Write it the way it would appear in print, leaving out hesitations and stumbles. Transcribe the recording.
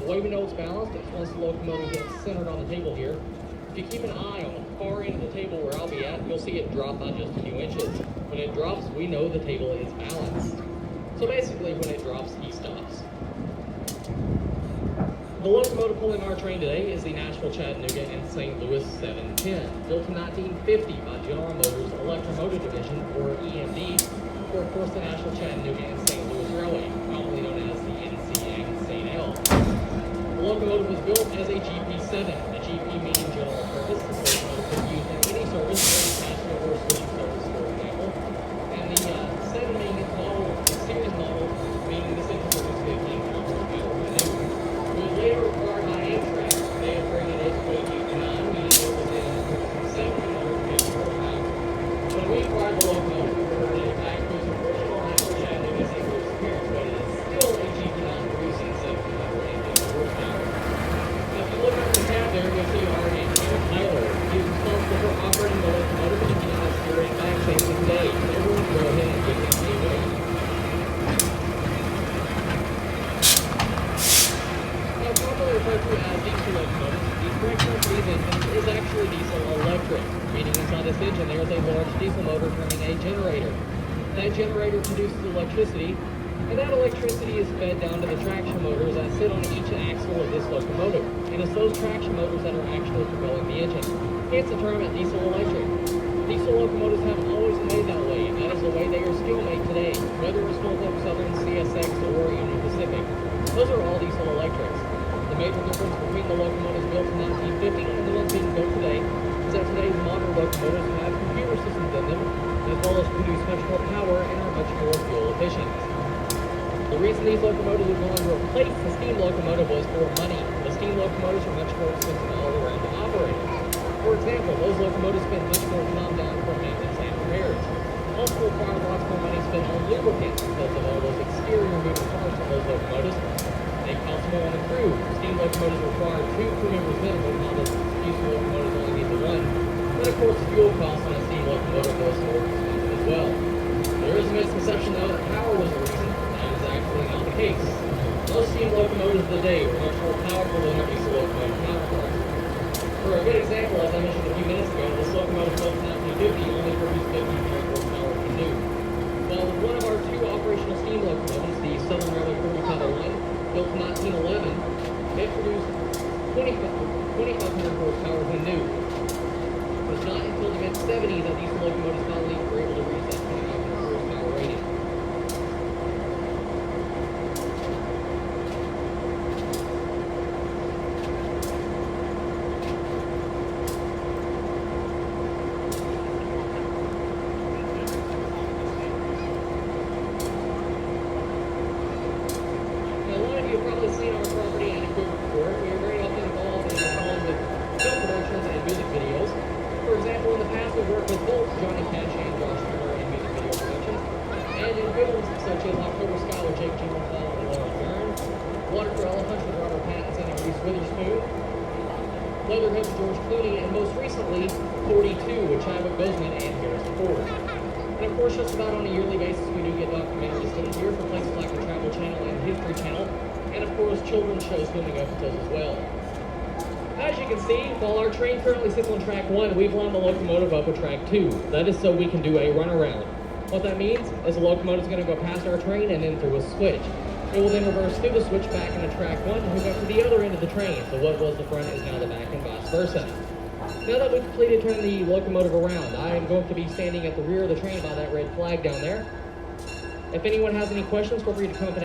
The way we know it's balanced is once the locomotive gets centered on the table here. If you keep an eye on the far end of the table where I'll be at, you'll see it drop by just a few inches. When it drops, we know the table is balanced. So basically, when it drops, he stops. The locomotive pulling our train today is the Nashville Chattanooga and St. Louis 710, built in 1950 by General Motors Electromotive Division, or EMD, for of course the Nashville Chattanooga and St. Louis Railway, commonly known as the NCA and St. L. The locomotive was built as a GP7, the GP meaning general purpose. The locomotive could be used in any service, like passenger or switching service, for example. And the 7 being its model, the series model, meaning this engine produced 15 horsepower. It was later required by Amtrak. They upgraded it to a GP9, meaning it was in 750 horsepower. When we acquired the locomotive, we converted it back to its original Nashville Chattanooga St. Louis appearance, but it is still a GP9 producing 750 horsepower. Now, if you look up the tab there, you'll see our engineer Tyler. He is responsible for operating the locomotive and keeping us here in back safely today. So everyone go ahead and give him a wave. Now, commonly referred to as diesel locomotives, the correct term for these engines is actually diesel electric, meaning inside this engine there is a large diesel motor turning a generator. That generator produces electricity, and that electricity is fed down to the traction motors that sit on each axle of this locomotive. And it's those traction motors that are actually propelling the engine. Hence the term diesel electric. Diesel locomotives have always been made that way, and that is the way they are still made today, whether it's Norfolk Southern, CSX, or Union Pacific. Those are all diesel electrics. The major difference between the locomotives built in 1950 and the ones being built today is that today's modern locomotives have computer systems in them, as well as produce much more power and are much more fuel efficient. The reason these locomotives were going to replace the steam locomotive was for money. The steam locomotives are much more expensive all around to operate. For example, those locomotives spend much more time down for maintenance and repairs. Also require lots more money spent on lubricants because of all those exterior moving parts on those locomotives. They cost more on the crew. Steam locomotives require 2 crew members minimum, while the diesel locomotives only need the 1. But of course, fuel costs on a steam locomotive was more expensive as well. There is a misconception though that power was the reason. That is actually not the case. Most steam locomotives today are much more powerful than their diesel locomotive counterparts. For a good example, as I mentioned a few minutes ago, this locomotive built in 1950 only produced 53 horsepower per new. While one of our 2 operational steam locomotives, the Southern Railway 4501, built in 1911, it produced 2,500 horsepower when new. It was not until the mid-70s that diesel locomotives finally were able to reach that 2,500 horsepower rating. You've probably seen our property and equipment before. We are very often involved in with film productions and music videos. For example, in the past we've worked with both Johnny Cash and Josh Turner in music video productions, and in films such as October Sky with Jake Gyllenhaal and Laura Dern, Water for Elephants with Robert Pattinson and Reese Witherspoon, Leatherhead with George Clooney, and most recently, 42 with Chadwick Boseman and Harrison Ford. And of course, just about on a yearly basis, we do get documentaries done here for places like the Travel Channel and History Channel, and of course, children's shows filming episodes as well. As you can see, while our train currently sits on track 1, we've lined the locomotive up with track 2. That is so we can do a runaround. What that means is the locomotive is going to go past our train and then through a switch. It will then reverse through the switch back into track 1 and hook up to the other end of the train. So what was the front is now the back and vice versa. Now that we've completed turning the locomotive around, I am going to be standing at the rear of the train by that red flag down there. If anyone has any questions, feel free to come up and